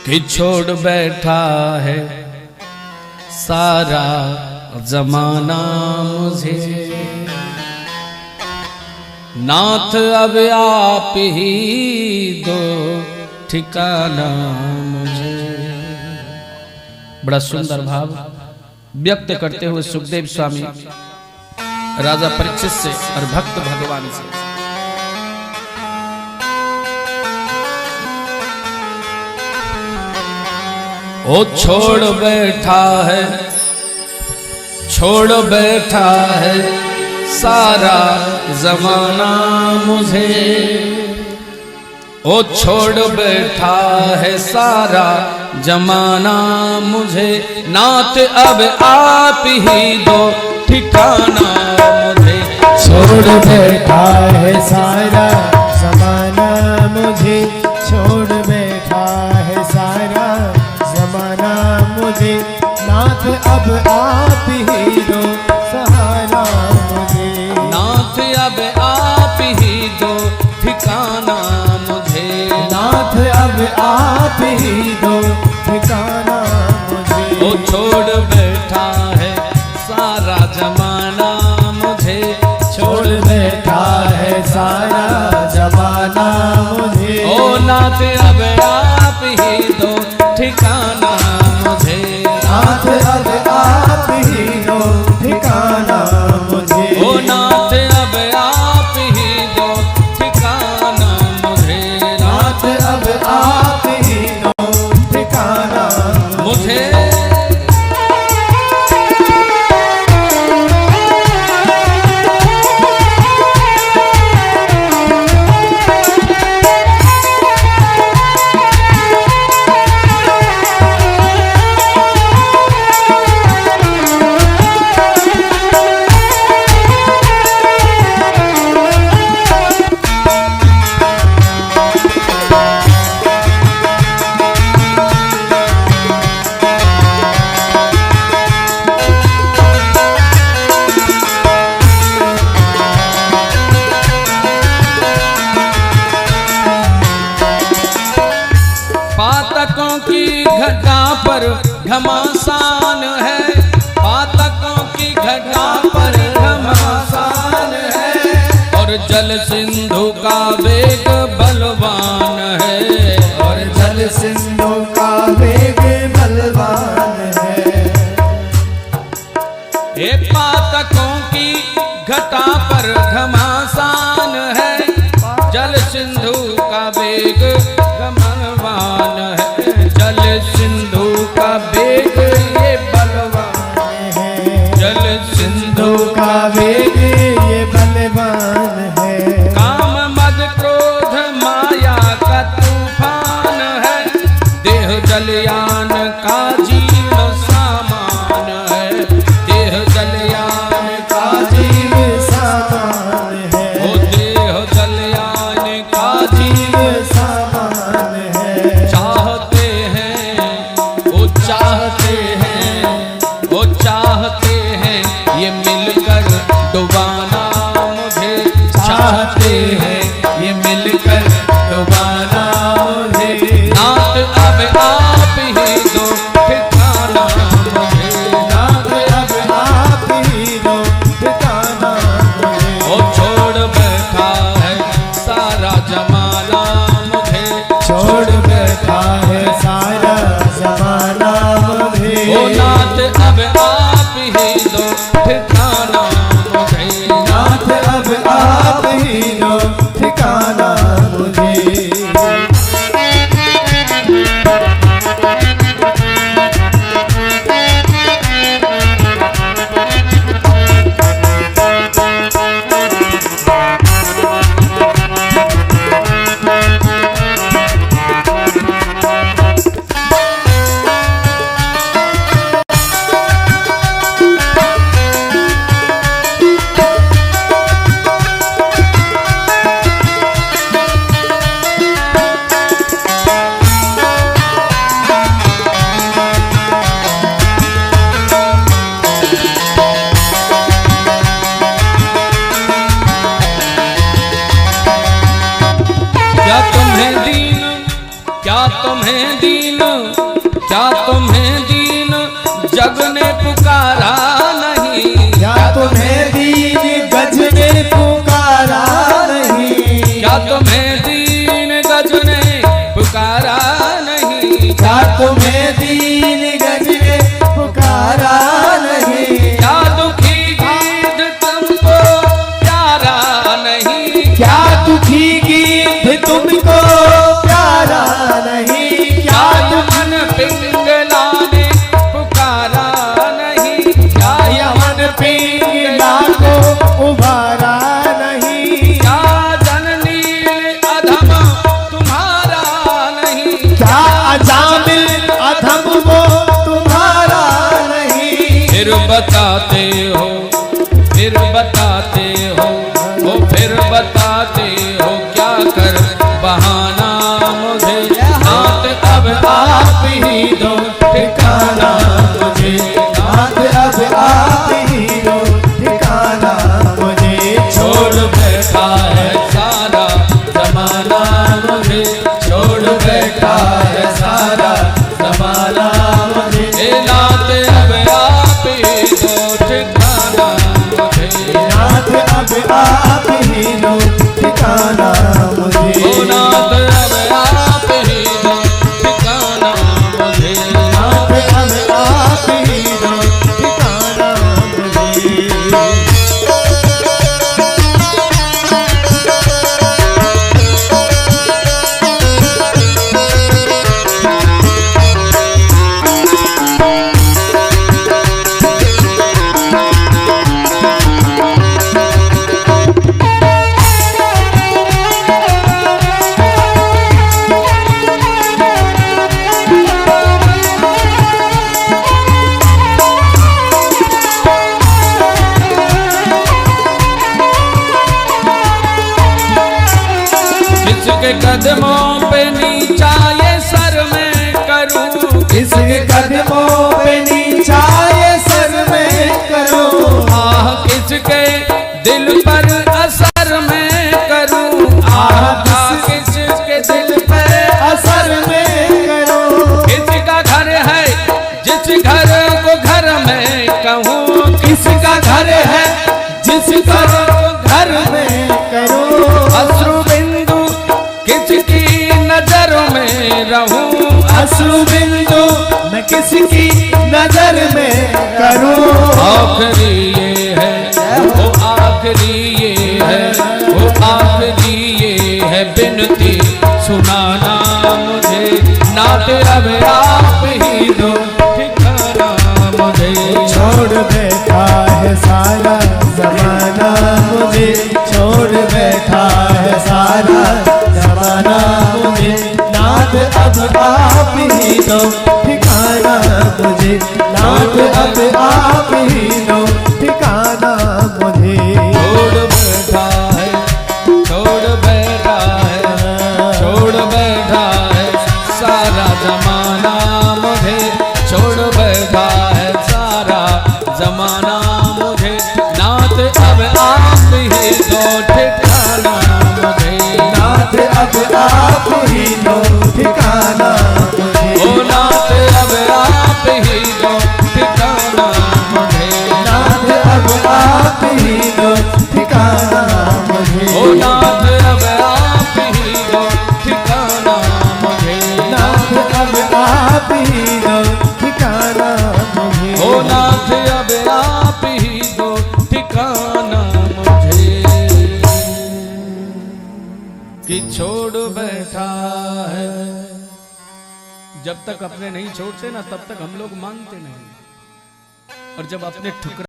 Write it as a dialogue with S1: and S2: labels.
S1: कि छोड़ बैठा है सारा जमाना मुझे, नाथ अब आप ही दो ठिकाना मुझे। बड़ा सुंदर भाव व्यक्त करते हुए सुखदेव स्वामी राजा परीक्षित से और भक्त भगवान से। ओ छोड़ बैठा है सारा जमाना मुझे, ओ छोड़ बैठा है सारा जमाना मुझे, नाथ अब आप ही दो ठिकाना मुझे।
S2: छोड़ बैठा है सारा जमाना मुझे, छोड़ बैठा है सारा जमाना मुझे, नाथ अब आप ही दो सहारा मुझे।
S1: नाथ अब आप ही दो ठिकाना मुझे,
S2: नाथ अब आप ही दो ठिकाना मुझे।
S1: ओ छोड़ बैठा है सारा जमाना मुझे,
S2: छोड़ बैठा है सारा जमाना मुझे।
S1: ओ नाथ अब आप ही दो ठिकाना मुझे,
S2: नाथ अब आप ही दो ठिकाना मुझे।
S1: ओ नाथ अब आप ही दो ठिकाना मुझे,
S2: नाथ अब आप ही दो ठिकाना
S1: मुझे। पातकों की घटा पर घमासान है, पातकों की घटा पर घमासान है, और जल सिंधु का वेग बलवान है,
S2: और जल सिंधु का वेग बलवान है।
S1: ये पातकों की घटा पर घमासान है, जल सिंधु का वेग बलवान है, जल सिंधु का वेग ये बलवान है, जल सिंधु
S2: का वेग ये बलवान है।
S1: काम मद क्रोध माया का तूफान है, देह जलयान का जीर्ण सामान है, देह जलयान का
S2: जीव सामान है।
S1: ओ देह जलयान का जीर्ण
S2: सामान है।
S1: चाहते हैं वो चाहते हैं, वो चाहते हैं ये मिलकर डुबाना मुझे, चाहते हैं ये मिलकर डुबाना मुझे, नाथ अब आप ही दो ठिकाना मुझे,
S2: नाथ अब आप ही दो ठिकाना मुझे।
S1: ओ छोड़ बैठा है सारा जमाना मुझे,
S2: छोड़ बैठा है सारा जमाना मुझे।
S1: ओ नाथ अब आप ही दो ठिकाना मुझे,
S2: नाथ अब आप ही दो ठिकाना मुझे।
S1: क्या तुम्हें दीन क्या तुम्हें दीन जग ने पुकारा नहीं?
S2: क्या तुम्हें दीन गज ने पुकारा नहीं?
S1: क्या तुम्हें दीन गज ने पुकारा नहीं?
S2: क्या तुम्हें दीन गज ने पुकारा नहीं?
S1: क्या दुखी गीत तुमको प्यारा नहीं?
S2: क्या दुखी गीत तुमको प्यारा नहीं?
S1: क्या यमन पिंगला ने पुकारा नहीं? क्या
S2: यमन पिंगला को उबारा नहीं?
S1: क्या जननील अधम तुम्हारा नहीं?
S2: क्या अजामिल अधम वो तुम्हारा नहीं?
S1: फिर बताते हो, फिर बताते हो, वो फिर बताते हो क्या कर बहाना मुझे? हाथ अब
S2: आप ही दो ठिकाना मुझे, हाथ अब आप ही दो ठिकाना मुझे।
S1: छोड़ बैठा है सारा जमाना मुझे, छोड़ बैठा है सारा जमाना मुझे। ए नाथ अब आप ही दो ठिकाना मुझे,
S2: नाथ अब आप ही दो ठिकाना मुझे।
S1: ओ नाथ अब आप ही दो ठिकाना मुझे।
S2: नाथ अब आप ही दो ठिकाना मुझे।
S1: किसके कदमों पे नीचा ये सर में करूं?
S2: किसके कदमों पे नीचा ये सर में करूं?
S1: आह किसके दिल पर असर में करूं? आह किसके दिल पर
S2: असर में करूं?
S1: किसका घर है जिस घर को घर में कहूं?
S2: किसका घर है जिस घर को घर में करूं?
S1: अश्रु बिंदु किसकी नजर में रहूं?
S2: अश्रु बिंदु मैं किसकी नजर में करूं?
S1: आखिरी ये है, वो आखिरी ये है, वो आखिरी ये है बिनती सुनाना मुझे। नाथ अब आप ही दो ठिकाना मुझे।
S2: छोड़ बैठा है सारा जमाना मुझे, छोड़ बैठा है सारा जमाना मुझे। नाथ अब आप ही दो ठिकाना मुझे, नाथ अब आप ही दो ठिकाना मुझे।
S1: छोड़ बैठा है, छोड़ बैठा है, छोड़ बैठा है सारा जमाना मुझे, छोड़ बैठा है सारा जमाना मुझे। नाथ अब आप ही दो ठिकाना मुझे।
S2: नाथ अब आप ही दो ठिकाना मुझे।
S1: ओ नाथ अब आप ही दो ठिकाना मुझे।
S2: नाथ अब आप ही दो ठिकाना मुझे।
S1: ओ नाथ अब आप ही दो ठिकाना मुझे।
S2: नाथ अब आप ही दो ठिकाना मुझे।
S1: ओ नाथ अब आप ही दो ठिकाना मुझे। कि छोड़ बैठा है, जब तक अपने नहीं छोड़ते ना तब तक हम लोग मानते नहीं, और जब अपने ठुकरा